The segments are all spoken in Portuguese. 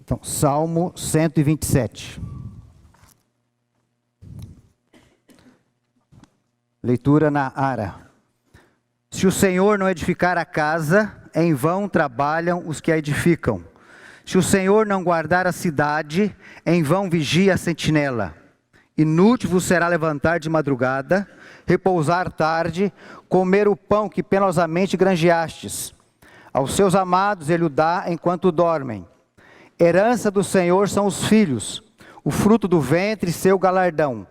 Então, Salmo 127. Leitura na Ara. Se o Senhor não edificar a casa, em vão trabalham os que a edificam. Se o Senhor não guardar a cidade, em vão vigia a sentinela. Inútil vos será levantar de madrugada, repousar tarde, comer o pão que penosamente granjeastes. Aos seus amados ele o dá enquanto dormem. Herança do Senhor são os filhos, o fruto do ventre seu galardão.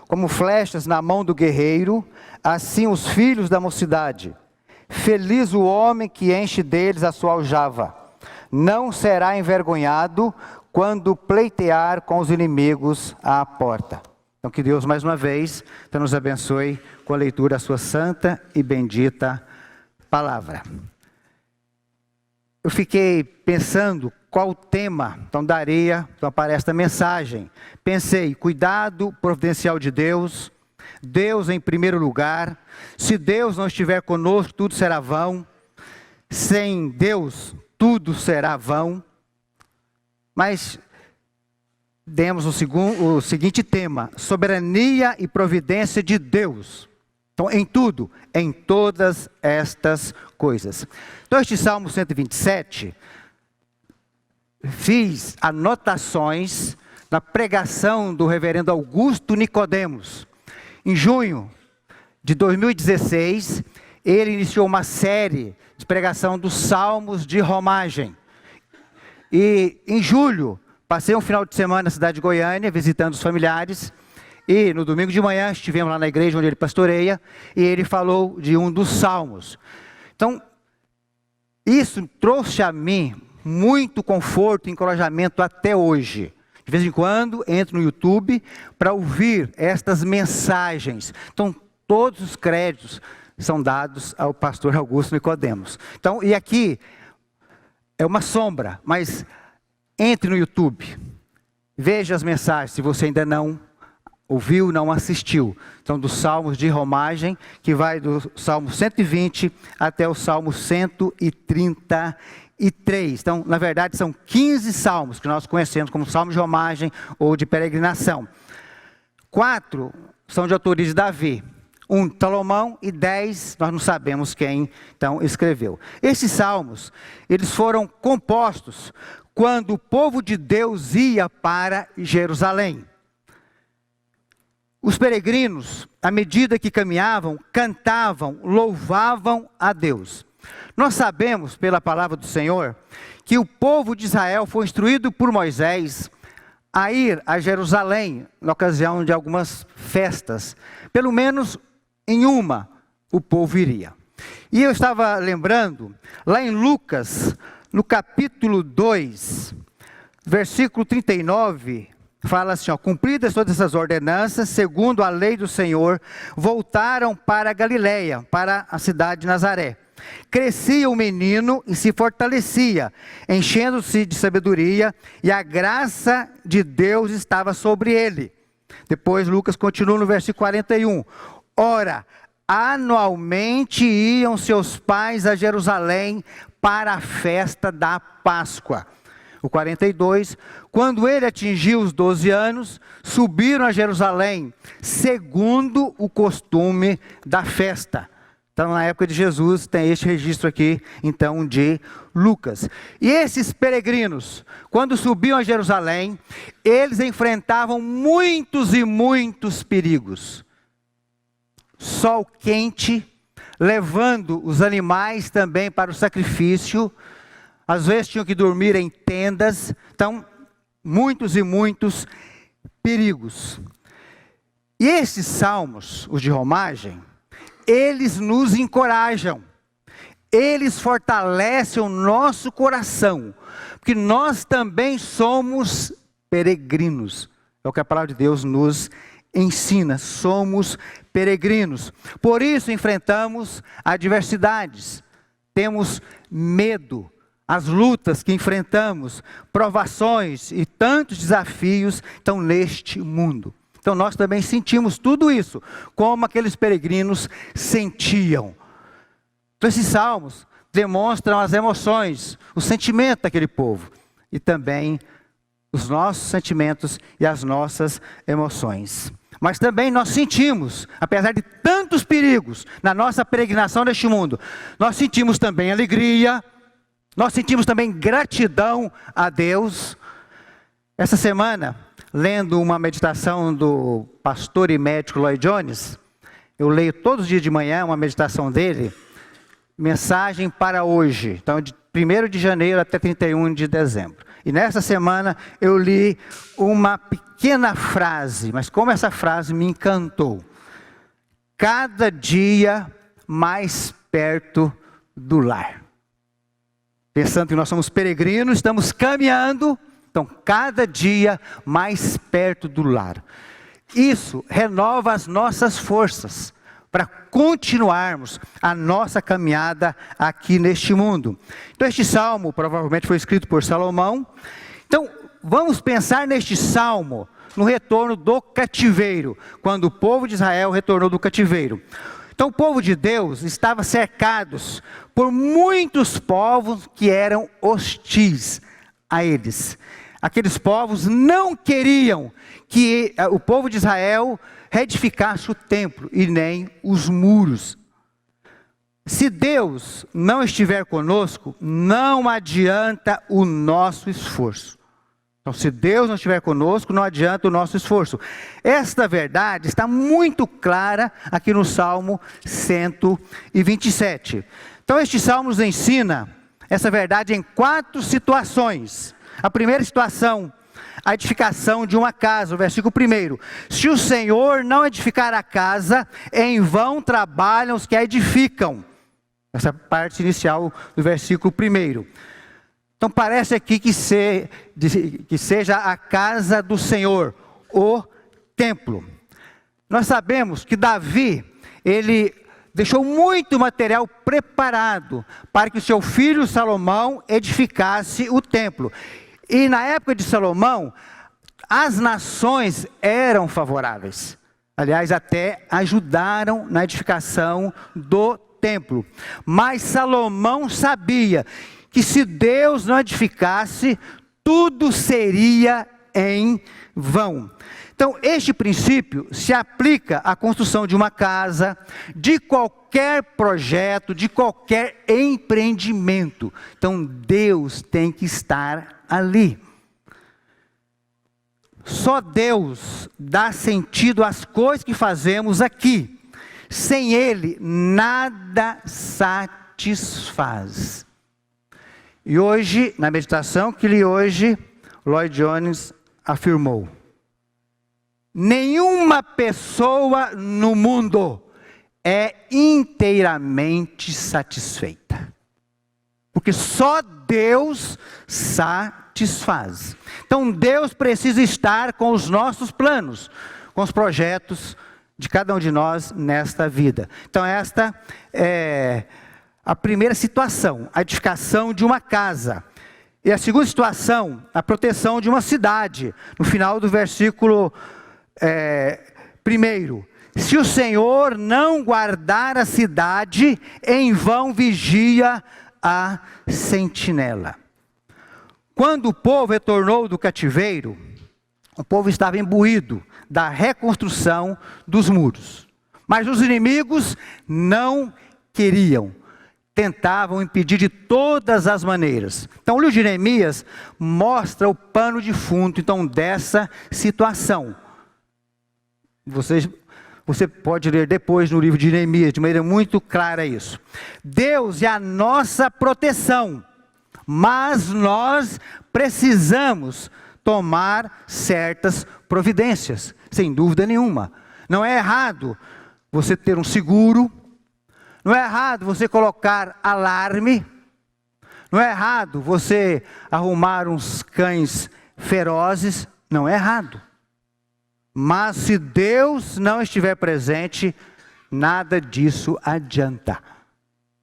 Como flechas na mão do guerreiro, assim os filhos da mocidade. Feliz o homem que enche deles a sua aljava. Não será envergonhado quando pleitear com os inimigos à porta. Então que Deus mais uma vez nos abençoe com a leitura da sua santa e bendita palavra. Eu fiquei pensando qual o tema daria para esta mensagem. Pensei, cuidado providencial de Deus, Deus em primeiro lugar. Se Deus não estiver conosco, tudo será vão. Sem Deus, tudo será vão. Mas demos o seguinte tema: soberania e providência de Deus. Então, em tudo, em todas estas coisas. Então, este Salmo 127, fiz anotações na pregação do reverendo Augusto Nicodemos. Em junho de 2016, ele iniciou uma série de pregação dos Salmos de Romagem. E em julho, passei um final de semana na cidade de Goiânia, visitando os familiares. E no domingo de manhã, estivemos lá na igreja onde ele pastoreia, e ele falou de um dos salmos. Então, isso trouxe a mim muito conforto e encorajamento até hoje. De vez em quando, entro no YouTube para ouvir estas mensagens. Então, todos os créditos são dados ao pastor Augusto Nicodemos. Então, e aqui é uma sombra, mas entre no YouTube, veja as mensagens, se você ainda não ouviu, não assistiu. Então, dos Salmos de Romagem, que vai do Salmo 120 até o Salmo 133. Então, na verdade, são 15 salmos que nós conhecemos como Salmos de Romagem ou de peregrinação. 4 são de autoria de Davi, 1 de Salomão e 10 nós não sabemos quem então escreveu. Esses salmos, eles foram compostos quando o povo de Deus ia para Jerusalém. Os peregrinos, à medida que caminhavam, cantavam, louvavam a Deus. Nós sabemos, pela palavra do Senhor, que o povo de Israel foi instruído por Moisés a ir a Jerusalém, na ocasião de algumas festas. Pelo menos em uma, o povo iria. E eu estava lembrando, lá em Lucas, no capítulo 2, versículo 39, fala assim, cumpridas todas essas ordenanças, segundo a lei do Senhor, voltaram para a Galileia, para a cidade de Nazaré. Crescia o menino e se fortalecia, enchendo-se de sabedoria, e a graça de Deus estava sobre ele. Depois Lucas continua no versículo 41. Ora, anualmente iam seus pais a Jerusalém para a festa da Páscoa. O 42, quando ele atingiu os 12 anos, subiram a Jerusalém, segundo o costume da festa. Então, na época de Jesus, tem este registro aqui, então, de Lucas. E esses peregrinos, quando subiam a Jerusalém, eles enfrentavam muitos e muitos perigos. Sol quente, levando os animais também para o sacrifício. Às vezes tinham que dormir em tendas. Então, muitos e muitos perigos. E esses salmos, os de Romagem, eles nos encorajam. Eles fortalecem o nosso coração. Porque nós também somos peregrinos. É o que a palavra de Deus nos ensina. Somos peregrinos. Por isso enfrentamos adversidades. Temos medo. As lutas que enfrentamos, provações e tantos desafios estão neste mundo. Então nós também sentimos tudo isso, como aqueles peregrinos sentiam. Então esses salmos demonstram as emoções, o sentimento daquele povo. e também os nossos sentimentos e as nossas emoções. Mas também nós sentimos, apesar de tantos perigos na nossa peregrinação neste mundo, nós sentimos também alegria, nós sentimos também gratidão a Deus. Essa semana, lendo uma meditação do pastor e médico Lloyd Jones, eu leio todos os dias de manhã uma meditação dele, mensagem para hoje, então de 1º de janeiro até 31 de dezembro. E nessa semana eu li uma pequena frase, mas como essa frase me encantou. Cada dia mais perto do lar. Pensando que nós somos peregrinos, estamos caminhando, então cada dia mais perto do lar. Isso renova as nossas forças para continuarmos a nossa caminhada aqui neste mundo. Então este salmo provavelmente foi escrito por Salomão. Então vamos pensar neste salmo no retorno do cativeiro, quando o povo de Israel retornou do cativeiro. Então o povo de Deus estava cercados por muitos povos que eram hostis a eles. Aqueles povos não queriam que o povo de Israel reedificasse o templo e nem os muros. Se Deus não estiver conosco, não adianta o nosso esforço. Então, se Deus não estiver conosco, não adianta o nosso esforço. Esta verdade está muito clara aqui no Salmo 127. Então, este Salmo nos ensina essa verdade em 4 situações. A primeira situação, a edificação de uma casa, o versículo 1. Se o Senhor não edificar a casa, em vão trabalham os que a edificam. Essa parte inicial do versículo 1. Então parece aqui que seja a casa do Senhor, o templo. Nós sabemos que Davi, ele deixou muito material preparado para que o seu filho Salomão edificasse o templo. E na época de Salomão, as nações eram favoráveis. Aliás, até ajudaram na edificação do templo. Mas Salomão sabia que se Deus não edificasse, tudo seria em vão. Então, este princípio se aplica à construção de uma casa, de qualquer projeto, de qualquer empreendimento. Então, Deus tem que estar ali. Só Deus dá sentido às coisas que fazemos aqui. Sem Ele, nada satisfaz. E hoje, na meditação que li hoje, Lloyd Jones afirmou: nenhuma pessoa no mundo é inteiramente satisfeita. Porque só Deus satisfaz. Então Deus precisa estar com os nossos planos, com os projetos de cada um de nós nesta vida. Então esta é a primeira situação, a edificação de uma casa. E a segunda situação, a proteção de uma cidade. No final do versículo 1. Se o Senhor não guardar a cidade, em vão vigia a sentinela. Quando o povo retornou do cativeiro, o povo estava imbuído da reconstrução dos muros. Mas os inimigos não queriam. Tentavam impedir de todas as maneiras. Então o livro de Neemias mostra o pano de fundo, então, dessa situação. Você pode ler depois no livro de Neemias, de maneira muito clara isso. Deus é a nossa proteção, mas nós precisamos tomar certas providências, sem dúvida nenhuma. Não é errado você ter um seguro, não é errado você colocar alarme, não é errado você arrumar uns cães ferozes, não é errado. Mas se Deus não estiver presente, nada disso adianta.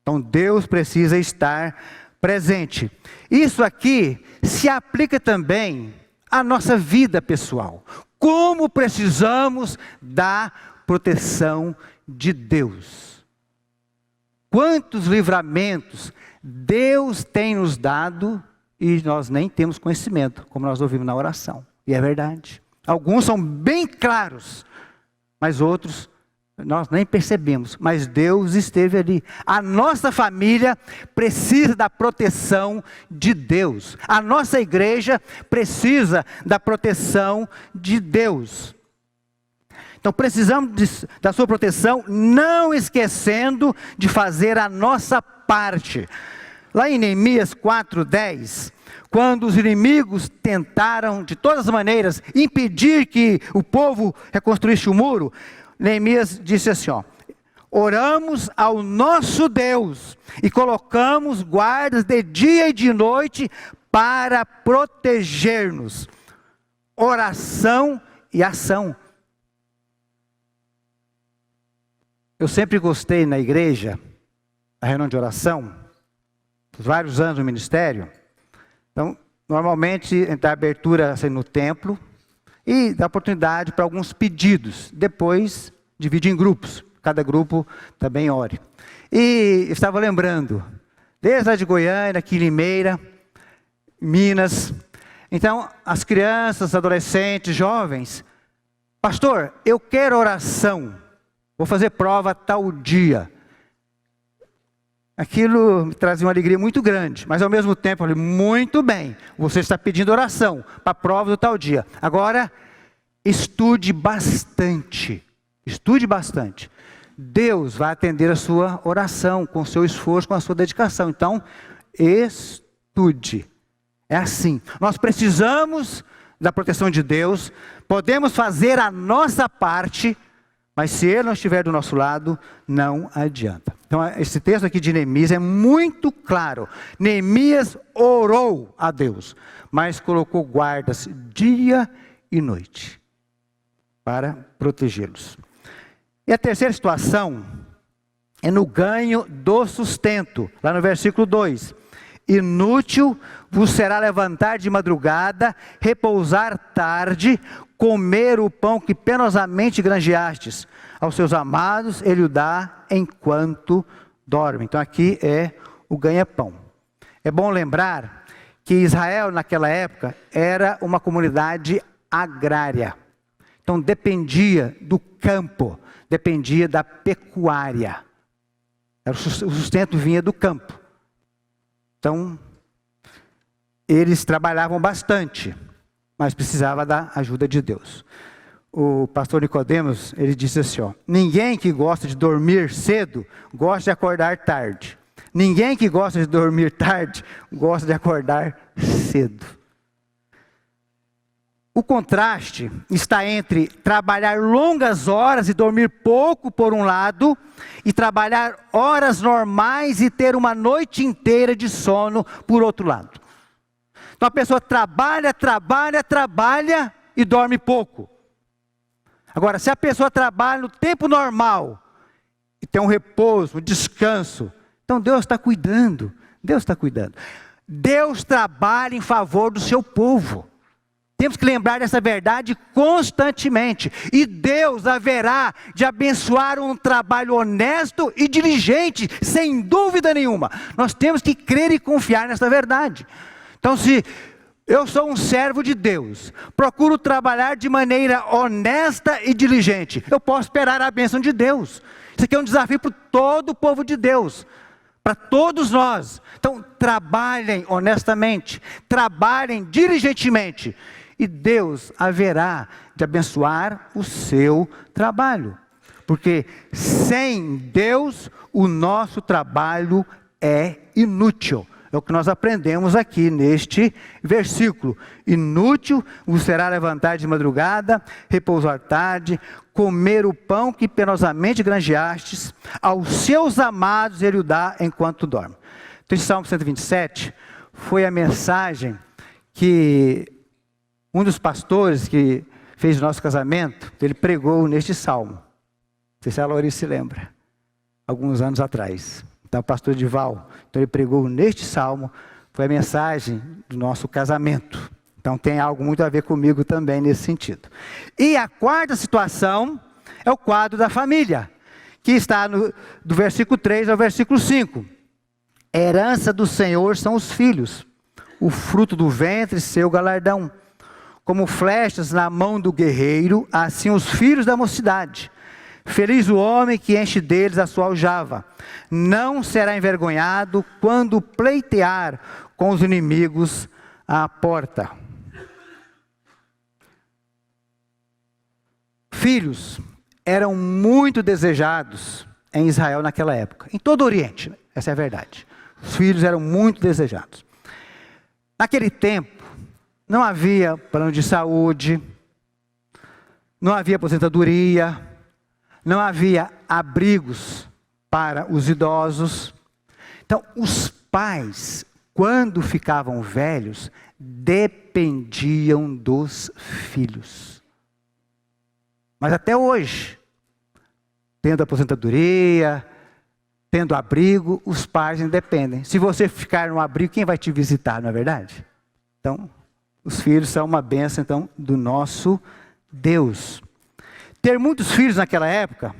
Então Deus precisa estar presente. Isso aqui se aplica também à nossa vida pessoal. Como precisamos da proteção de Deus. Quantos livramentos Deus tem nos dado e nós nem temos conhecimento, como nós ouvimos na oração. E é verdade. Alguns são bem claros, mas outros nós nem percebemos, mas Deus esteve ali. A nossa família precisa da proteção de Deus. A nossa igreja precisa da proteção de Deus. Então precisamos da sua proteção, não esquecendo de fazer a nossa parte. Lá em Neemias 4:10, quando os inimigos tentaram de todas as maneiras impedir que o povo reconstruísse o muro, Neemias disse assim, oramos ao nosso Deus e colocamos guardas de dia e de noite para proteger-nos. Oração e ação. Eu sempre gostei na igreja, na reunião de oração, vários anos no ministério. Então, normalmente, da abertura assim, no templo, e dá oportunidade para alguns pedidos. Depois, divide em grupos. Cada grupo também ore. E estava lembrando, desde lá de Goiânia, aqui em Limeira, Minas. Então, as crianças, adolescentes, jovens. Pastor, eu quero oração. Vou fazer prova tal dia. Aquilo me trazia uma alegria muito grande. Mas ao mesmo tempo, eu falei, muito bem. Você está pedindo oração para a prova do tal dia. Agora, estude bastante. Estude bastante. Deus vai atender a sua oração, com o seu esforço, com a sua dedicação. Então, estude. É assim. Nós precisamos da proteção de Deus. Podemos fazer a nossa parte, mas se Ele não estiver do nosso lado, não adianta. Então, esse texto aqui de Neemias é muito claro. Neemias orou a Deus, mas colocou guardas dia e noite para protegê-los. E a terceira situação é no ganho do sustento. Lá no versículo 2. Inútil vos será levantar de madrugada, repousar tarde, comer o pão que penosamente granjeastes. Aos seus amados ele o dá enquanto dorme. Então aqui é o ganha-pão. É bom lembrar que Israel naquela época era uma comunidade agrária. Então dependia do campo, dependia da pecuária. O sustento vinha do campo. Então, eles trabalhavam bastante, mas precisava da ajuda de Deus. O pastor Nicodemos, ele disse assim, ninguém que gosta de dormir cedo, gosta de acordar tarde. Ninguém que gosta de dormir tarde, gosta de acordar cedo. O contraste está entre trabalhar longas horas e dormir pouco por um lado, e trabalhar horas normais e ter uma noite inteira de sono por outro lado. Então a pessoa trabalha e dorme pouco. Agora, se a pessoa trabalha no tempo normal, e tem um repouso, um descanso, então Deus está cuidando, Deus está cuidando. Deus trabalha em favor do seu povo. Temos que lembrar dessa verdade constantemente. E Deus haverá de abençoar um trabalho honesto e diligente, sem dúvida nenhuma. Nós temos que crer e confiar nessa verdade. Então, se eu sou um servo de Deus, procuro trabalhar de maneira honesta e diligente, eu posso esperar a bênção de Deus. Isso aqui é um desafio para todo o povo de Deus, para todos nós. Então, trabalhem honestamente, trabalhem diligentemente, e Deus haverá de abençoar o seu trabalho. Porque sem Deus, o nosso trabalho é inútil. É o que nós aprendemos aqui neste versículo. Inútil vos será levantar de madrugada, repousar tarde, comer o pão que penosamente granjeastes, aos seus amados ele o dá enquanto dorme. Então, esse Salmo 127 foi a mensagem que um dos pastores que fez o nosso casamento, ele pregou neste salmo. Não sei se a Laurice se lembra, alguns anos atrás. Então, o pastor Dival, então ele pregou neste salmo, foi a mensagem do nosso casamento. Então, tem algo muito a ver comigo também nesse sentido. E a quarta situação é o quadro da família, que está do versículo 3 ao versículo 5. Herança do Senhor são os filhos. o fruto do ventre, seu galardão. Como flechas na mão do guerreiro, assim os filhos da mocidade. Feliz o homem que enche deles a sua aljava. Não será envergonhado quando pleitear com os inimigos à porta. Filhos eram muito desejados em Israel naquela época. Em todo o Oriente, essa é a verdade. Os filhos eram muito desejados. Naquele tempo, não havia plano de saúde, não havia aposentadoria, não havia abrigos para os idosos. Então, os pais, quando ficavam velhos, dependiam dos filhos. Mas até hoje, tendo aposentadoria, tendo abrigo, os pais independem. Se você ficar no abrigo, quem vai te visitar, não é verdade? Então, os filhos são uma bênção, então, do nosso Deus. Ter muitos filhos naquela época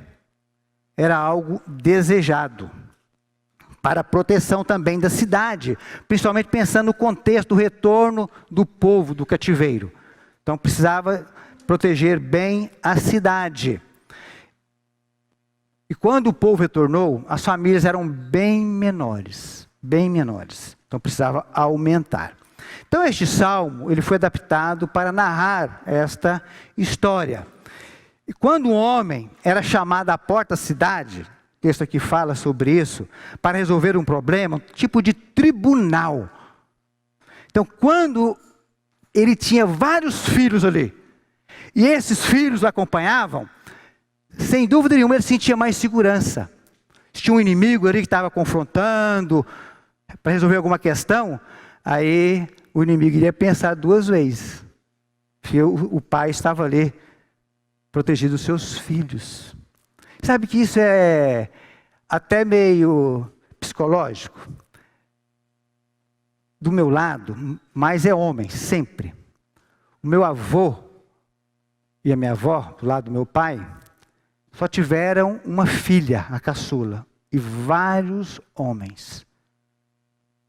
era algo desejado, para a proteção também da cidade, principalmente pensando no contexto do retorno do povo do cativeiro. Então precisava proteger bem a cidade. E quando o povo retornou, as famílias eram bem menores, então precisava aumentar. Então este salmo, ele foi adaptado para narrar esta história. E quando um homem era chamado à porta da cidade, o texto aqui fala sobre isso, para resolver um problema, um tipo de tribunal. Então, quando ele tinha vários filhos ali, e esses filhos o acompanhavam, sem dúvida nenhuma ele sentia mais segurança. Se tinha um inimigo ali que estava confrontando, para resolver alguma questão, aí o inimigo iria pensar duas vezes. Se o pai estava ali, protegido os seus filhos. Sabe que isso é até meio psicológico? Do meu lado, mas é homem, sempre. O meu avô e a minha avó, do lado do meu pai, só tiveram uma filha, a caçula, e vários homens.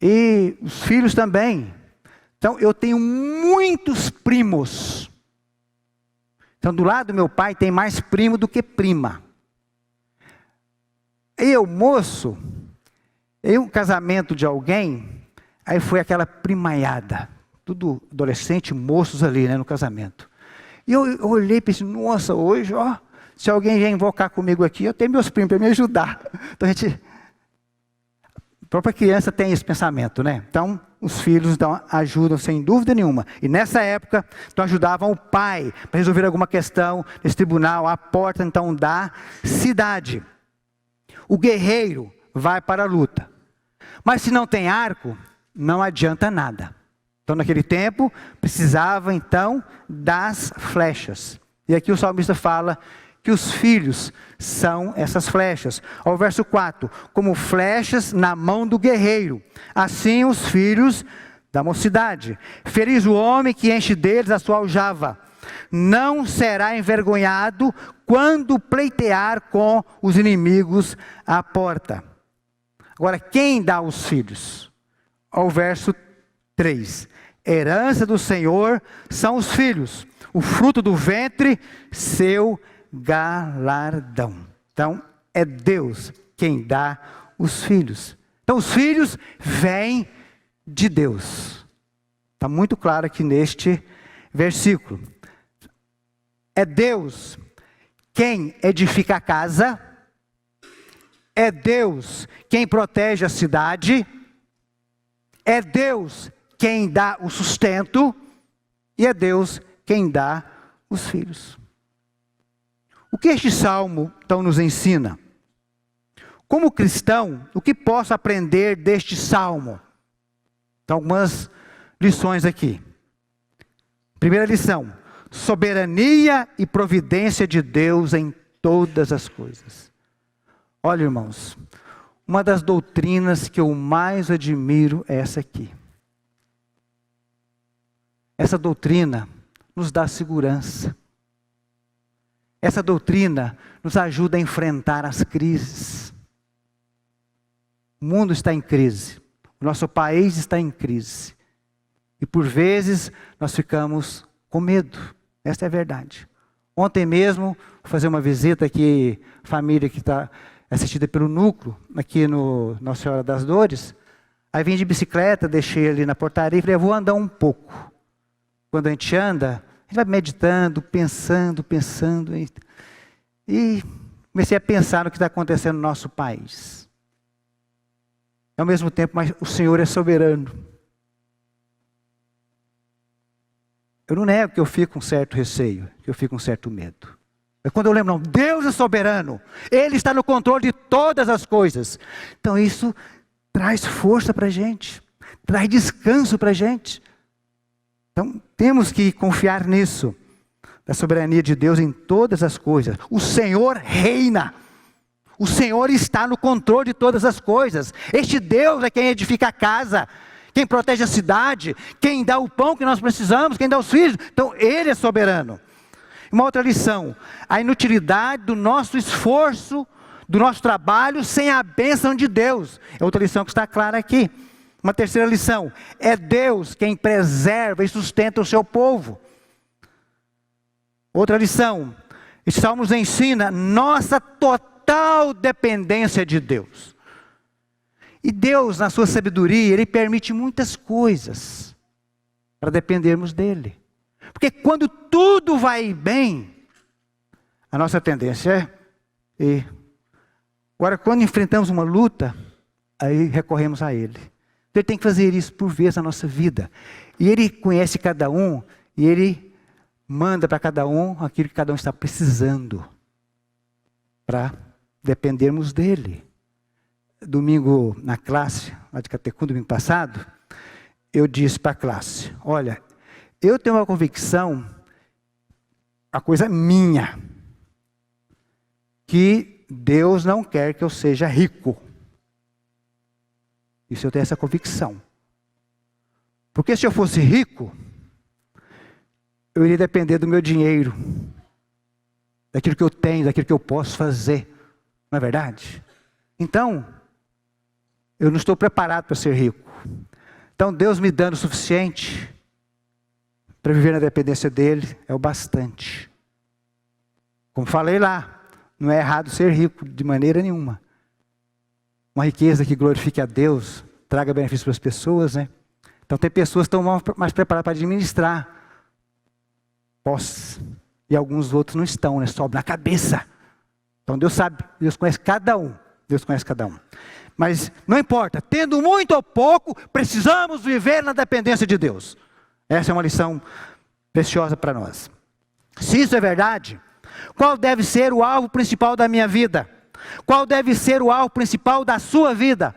E os filhos também. Então, eu tenho muitos primos. Então, do lado do meu pai tem mais primo do que prima. Eu, moço, em um casamento de alguém, aí foi aquela primaiada. Tudo adolescente, moços ali, né, no casamento. E eu olhei e pensei, nossa, hoje, ó, se alguém vier invocar comigo aqui, eu tenho meus primos para me ajudar. Então, a própria criança tem esse pensamento, né? Então, os filhos ajudam sem dúvida nenhuma. E nessa época, então ajudavam o pai para resolver alguma questão nesse tribunal, à porta então da cidade. O guerreiro vai para a luta. Mas se não tem arco, não adianta nada. Então naquele tempo, precisava então das flechas. E aqui o salmista fala que os filhos são essas flechas. Ao verso 4, como flechas na mão do guerreiro, assim os filhos da mocidade. Feliz o homem que enche deles a sua aljava. Não será envergonhado quando pleitear com os inimigos à porta. Agora, quem dá os filhos? Ao verso 3. Herança do Senhor são os filhos, o fruto do ventre, seu galardão. Então, é Deus quem dá os filhos. Então, os filhos vêm de Deus. Está muito claro aqui neste versículo. É Deus quem edifica a casa, é Deus quem protege a cidade, é Deus quem dá o sustento, e é Deus quem dá os filhos. O que este salmo então nos ensina? Como cristão, o que posso aprender deste salmo? Então, algumas lições aqui. Primeira lição: soberania e providência de Deus em todas as coisas. Olha, irmãos, uma das doutrinas que eu mais admiro é essa aqui. Essa doutrina nos dá segurança. Essa doutrina nos ajuda a enfrentar as crises. O mundo está em crise. O nosso país está em crise. E por vezes nós ficamos com medo. Esta é a verdade. Ontem mesmo, vou fazer uma visita aqui, família que está assistida pelo núcleo, aqui no Nossa Senhora das Dores. Aí vim de bicicleta, deixei ali na portaria e falei, eu vou andar um pouco. Quando a gente anda, a gente vai meditando, pensando. E comecei a pensar no que está acontecendo no nosso país. Ao mesmo tempo, mas o Senhor é soberano. Eu não nego que eu fico com um certo receio, que eu fico com um certo medo. Mas quando eu lembro, não, Deus é soberano. Ele está no controle de todas as coisas. Então isso traz força para a gente. Traz descanso para a gente. Então temos que confiar nisso. Da soberania de Deus em todas as coisas. O Senhor reina. O Senhor está no controle de todas as coisas. Este Deus é quem edifica a casa. Quem protege a cidade, quem dá o pão que nós precisamos, quem dá os filhos. Então, Ele é soberano. Uma outra lição, a inutilidade do nosso esforço, do nosso trabalho, sem a bênção de Deus. É outra lição que está clara aqui. Uma terceira lição, é Deus quem preserva e sustenta o seu povo. Outra lição, esse salmo nos ensina nossa total dependência de Deus. E Deus, na sua sabedoria, Ele permite muitas coisas para dependermos dEle. Porque quando tudo vai bem, a nossa tendência é... Agora, quando enfrentamos uma luta, aí recorremos a Ele. Então, Ele tem que fazer isso por vez na nossa vida. E Ele conhece cada um, e Ele manda para cada um aquilo que cada um está precisando, para dependermos dEle. Domingo na classe, lá de Catecum, domingo passado, eu disse para a classe, olha, eu tenho uma convicção, a coisa minha, que Deus não quer que eu seja rico. Isso eu tenho essa convicção. Porque se eu fosse rico, eu iria depender do meu dinheiro, daquilo que eu tenho, daquilo que eu posso fazer. Não é verdade? Então, eu não estou preparado para ser rico. Então Deus me dando o suficiente para viver na dependência dEle é o bastante. Como falei lá, não é errado ser rico de maneira nenhuma. Uma riqueza que glorifique a Deus, traga benefícios para as pessoas, né? Então tem pessoas que estão mais preparadas para administrar posses. E alguns outros não estão, né? Sobe na cabeça. Então Deus sabe, Deus conhece cada um. Deus conhece cada um. Mas não importa, tendo muito ou pouco, precisamos viver na dependência de Deus. Essa é uma lição preciosa para nós. Se isso é verdade, qual deve ser o alvo principal da minha vida? Qual deve ser o alvo principal da sua vida?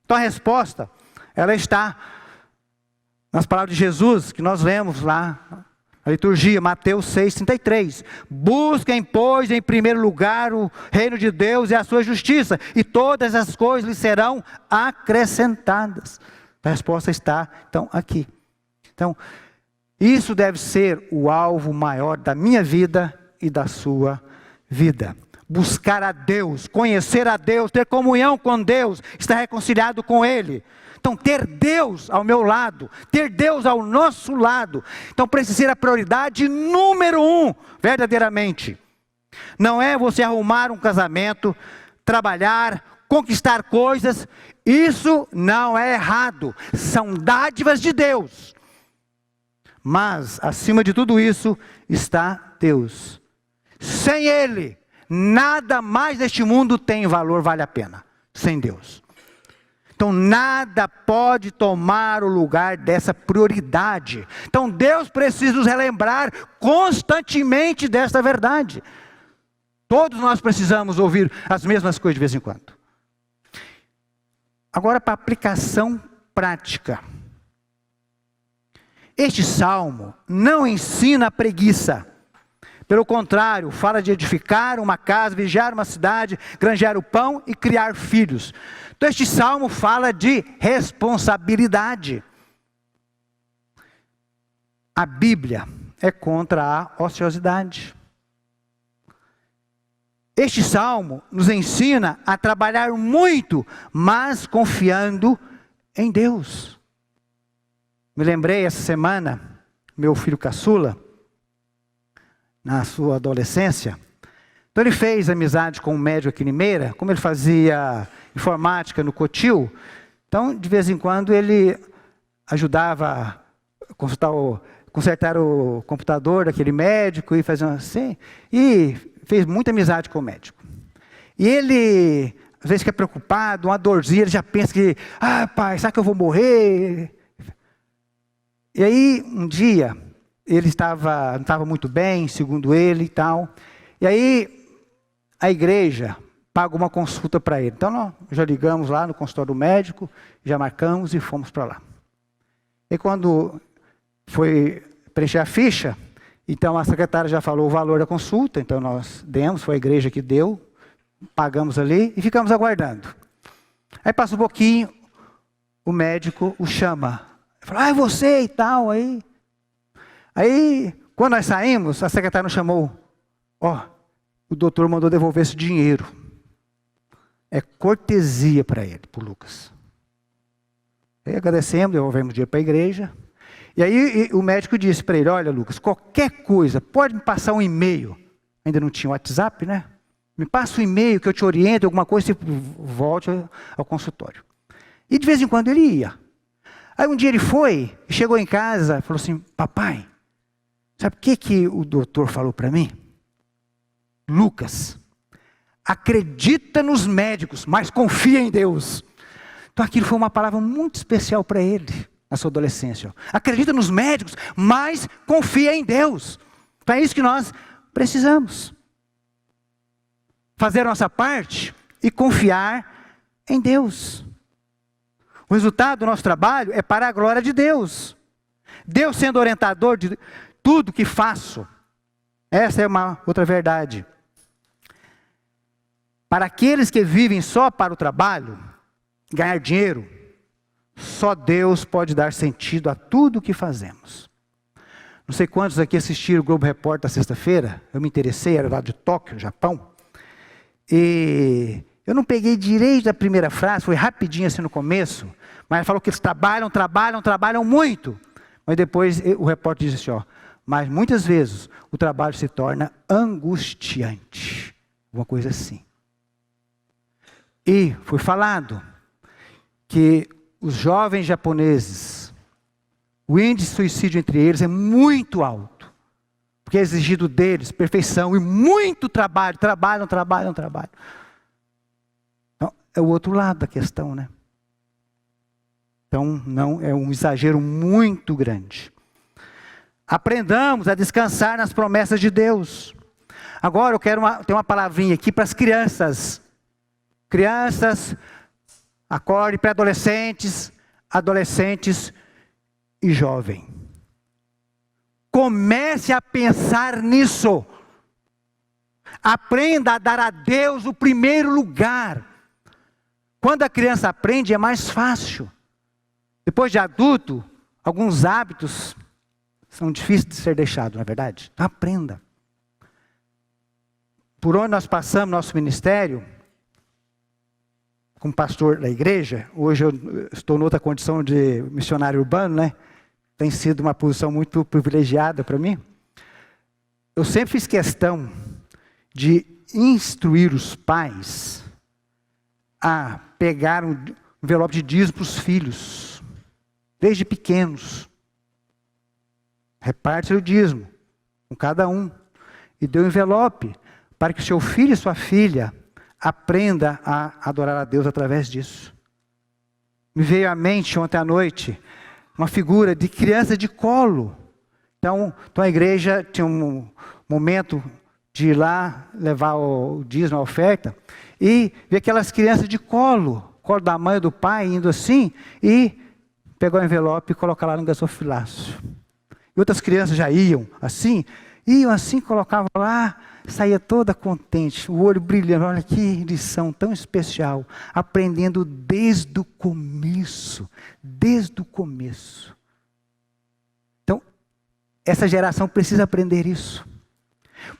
Então a resposta, ela está nas palavras de Jesus, que nós lemos lá, a liturgia, Mateus 6,33. Busquem, pois, em primeiro lugar o reino de Deus e a sua justiça, e todas as coisas lhe serão acrescentadas. A resposta está, então, aqui. Então, isso deve ser o alvo maior da minha vida e da sua vida. Buscar a Deus, conhecer a Deus, ter comunhão com Deus, estar reconciliado com Ele. Então, ter Deus ao meu lado, ter Deus ao nosso lado. Então, precisa ser a prioridade número 1, verdadeiramente. Não é você arrumar um casamento, trabalhar, conquistar coisas. Isso não é errado. São dádivas de Deus. Mas, acima de tudo isso, está Deus. Sem Ele, nada mais neste mundo tem valor, vale a pena. Sem Deus. Então nada pode tomar o lugar dessa prioridade. Então Deus precisa nos relembrar constantemente desta verdade. Todos nós precisamos ouvir as mesmas coisas de vez em quando. Agora para a aplicação prática. Este salmo não ensina a preguiça. Pelo contrário, fala de edificar uma casa, vigiar uma cidade, granjear o pão e criar filhos. Então este salmo fala de responsabilidade. A Bíblia é contra a ociosidade. Este salmo nos ensina a trabalhar muito, mas confiando em Deus. Me lembrei essa semana, meu filho caçula, na sua adolescência, então ele fez amizade com um médico aqui em Limeira, como ele fazia informática no Cotil, então de vez em quando ele ajudava a consertar o computador daquele médico e fazer assim, e fez muita amizade com o médico. E ele, às vezes, fica preocupado, uma dorzinha, ele já pensa que, pai, será que eu vou morrer? E aí, um dia, ele não estava muito bem, segundo ele e tal. E aí, a igreja paga uma consulta para ele. Então, nós já ligamos lá no consultório do médico, já marcamos e fomos para lá. E quando foi preencher a ficha, então a secretária já falou o valor da consulta, então nós demos, foi a igreja que deu, pagamos ali e ficamos aguardando. Aí passa um pouquinho, o médico o chama. Fala, é você e tal, aí. Aí, quando nós saímos, a secretária nos chamou. O doutor mandou devolver esse dinheiro. É cortesia para ele, para o Lucas. Aí agradecemos, devolvemos dinheiro para a igreja. E aí o médico disse para ele, olha Lucas, qualquer coisa, pode me passar um e-mail. Ainda não tinha WhatsApp, né? Me passa um e-mail que eu te oriento, alguma coisa, você volte ao consultório. E de vez em quando ele ia. Aí um dia ele foi, chegou em casa, falou assim, papai, sabe o que o doutor falou para mim? Lucas, acredita nos médicos, mas confia em Deus. Então aquilo foi uma palavra muito especial para ele, na sua adolescência. Acredita nos médicos, mas confia em Deus. Então é isso que nós precisamos. Fazer a nossa parte e confiar em Deus. O resultado do nosso trabalho é para a glória de Deus. Deus sendo orientador de tudo que faço. Essa é uma outra verdade. Para aqueles que vivem só para o trabalho, ganhar dinheiro, só Deus pode dar sentido a tudo o que fazemos. Não sei quantos aqui assistiram o Globo Repórter na sexta-feira, eu me interessei, era lá de Tóquio, Japão, e eu não peguei direito a primeira frase, foi rapidinho assim no começo, mas ele falou que eles trabalham muito, mas depois o repórter disse assim, mas muitas vezes o trabalho se torna angustiante, uma coisa assim. E foi falado que os jovens japoneses, o índice de suicídio entre eles é muito alto, porque é exigido deles perfeição e muito trabalho, trabalham. Então, é o outro lado da questão, né? Então, não é um exagero muito grande. Aprendamos a descansar nas promessas de Deus. Agora eu quero ter uma palavrinha aqui para as crianças. Crianças, acorde, pré-adolescentes, adolescentes e jovem. Comece a pensar nisso. Aprenda a dar a Deus o primeiro lugar. Quando a criança aprende é mais fácil. Depois de adulto, alguns hábitos são difíceis de ser deixados, não é verdade? Então, aprenda. Por onde nós passamos nosso ministério, como pastor da igreja, hoje eu estou em outra condição de missionário urbano, né? Tem sido uma posição muito privilegiada para mim. Eu sempre fiz questão de instruir os pais a pegar um envelope de dízimo para os filhos, desde pequenos. Reparte o dízimo com cada um e dê um envelope para que o seu filho e sua filha aprenda a adorar a Deus através disso. Me veio à mente ontem à noite uma figura de criança de colo. Então a igreja tinha um momento de ir lá levar o dízimo, a oferta, e ver aquelas crianças de colo da mãe e do pai, indo assim, e pegar o envelope e colocar lá no gasofilácio. E outras crianças já iam assim, colocavam lá, saía toda contente, o olho brilhando. Olha que lição tão especial, aprendendo desde o começo. Então, essa geração precisa aprender isso.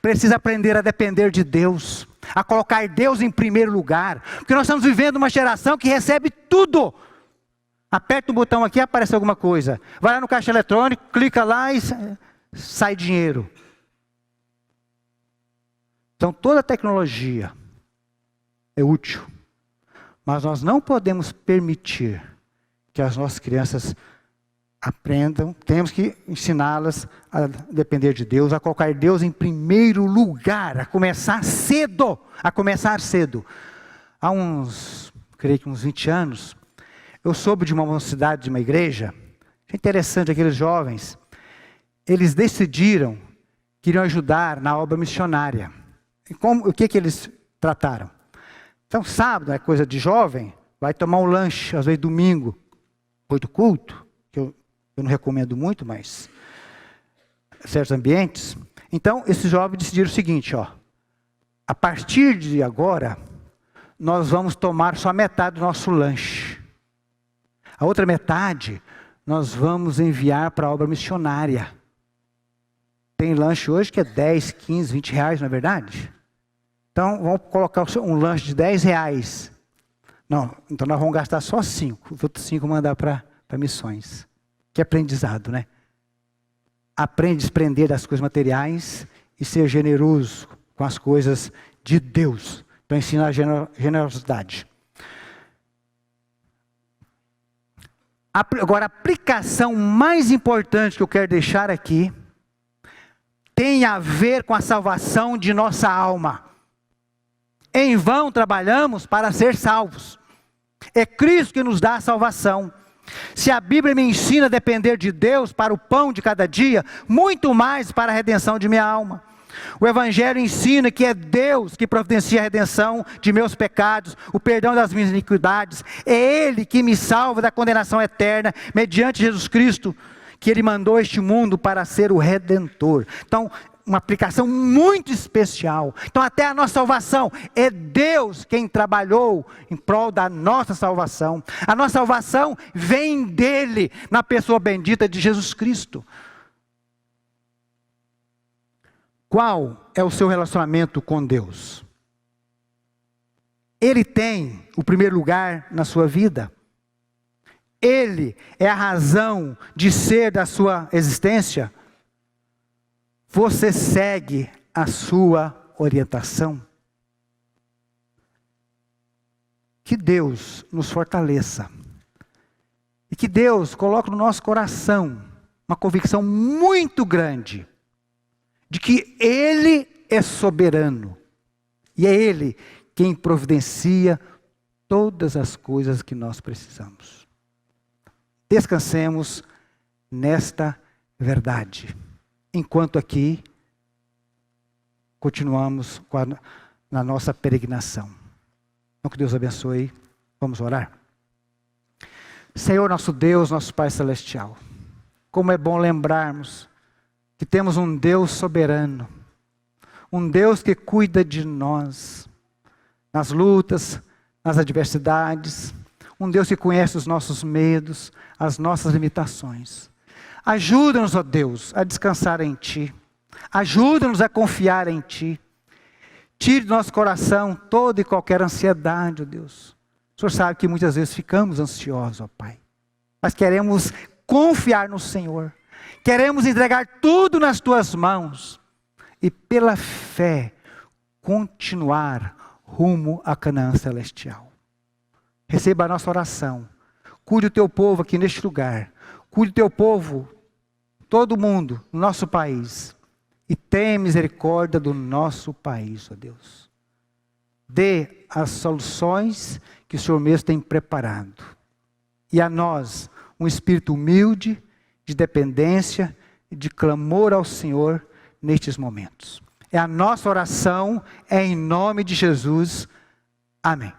Precisa aprender a depender de Deus, a colocar Deus em primeiro lugar, porque nós estamos vivendo uma geração que recebe tudo. Aperta o botão aqui, aparece alguma coisa. Vai lá no caixa eletrônico, clica lá e sai dinheiro. Então toda tecnologia é útil. Mas nós não podemos permitir que as nossas crianças aprendam, temos que ensiná-las a depender de Deus, a colocar Deus em primeiro lugar, a começar cedo. Há creio que uns 20 anos, eu soube de uma mocidade de uma igreja, interessante, aqueles jovens, eles decidiram que iriam ajudar na obra missionária. E o que eles trataram? Então, sábado é coisa de jovem, vai tomar um lanche, às vezes domingo, depois do culto, que eu não recomendo muito, mas certos ambientes. Então, esses jovens decidiram o seguinte, a partir de agora, nós vamos tomar só metade do nosso lanche. A outra metade, nós vamos enviar para a obra missionária. Tem lanche hoje que é 10, 15, 20 reais, não é verdade? Então, vamos colocar um lanche de 10 reais. Não, então nós vamos gastar só 5. Os outros 5 mandar para missões. Que aprendizado, né? Aprende a desprender das coisas materiais e ser generoso com as coisas de Deus. Então, ensina a generosidade. Agora, a aplicação mais importante que eu quero deixar aqui tem a ver com a salvação de nossa alma. Em vão trabalhamos para ser salvos. É Cristo que nos dá a salvação. Se a Bíblia me ensina a depender de Deus para o pão de cada dia, muito mais para a redenção de minha alma. O Evangelho ensina que é Deus que providencia a redenção de meus pecados, o perdão das minhas iniquidades. É Ele que me salva da condenação eterna, mediante Jesus Cristo, que Ele mandou este mundo para ser o Redentor. Então, uma aplicação muito especial. Então, até a nossa salvação, é Deus quem trabalhou em prol da nossa salvação. A nossa salvação vem dEle, na pessoa bendita de Jesus Cristo. Qual é o seu relacionamento com Deus? Ele tem o primeiro lugar na sua vida? Ele é a razão de ser da sua existência? Você segue a sua orientação? Que Deus nos fortaleça. E que Deus coloque no nosso coração uma convicção muito grande de que Ele é soberano. E é Ele quem providencia todas as coisas que nós precisamos. Descansemos nesta verdade. Enquanto aqui, continuamos na nossa peregrinação. Então, que Deus abençoe. Vamos orar. Senhor, nosso Deus, nosso Pai Celestial, como é bom lembrarmos que temos um Deus soberano, um Deus que cuida de nós, nas lutas, nas adversidades, um Deus que conhece os nossos medos, as nossas limitações. Ajuda-nos, ó Deus, a descansar em Ti. Ajuda-nos a confiar em Ti. Tire do nosso coração toda e qualquer ansiedade, ó Deus. O Senhor sabe que muitas vezes ficamos ansiosos, ó Pai. Mas queremos confiar no Senhor. Queremos entregar tudo nas Tuas mãos. E pela fé, continuar rumo a Canaã celestial. Receba a nossa oração. Cuide o Teu povo aqui neste lugar. Cuide o Teu povo, todo mundo, no nosso país. E tenha misericórdia do nosso país, ó Deus. Dê as soluções que o Senhor mesmo tem preparado. E a nós, um espírito humilde, de dependência e de clamor ao Senhor nestes momentos. É a nossa oração, é em nome de Jesus. Amém.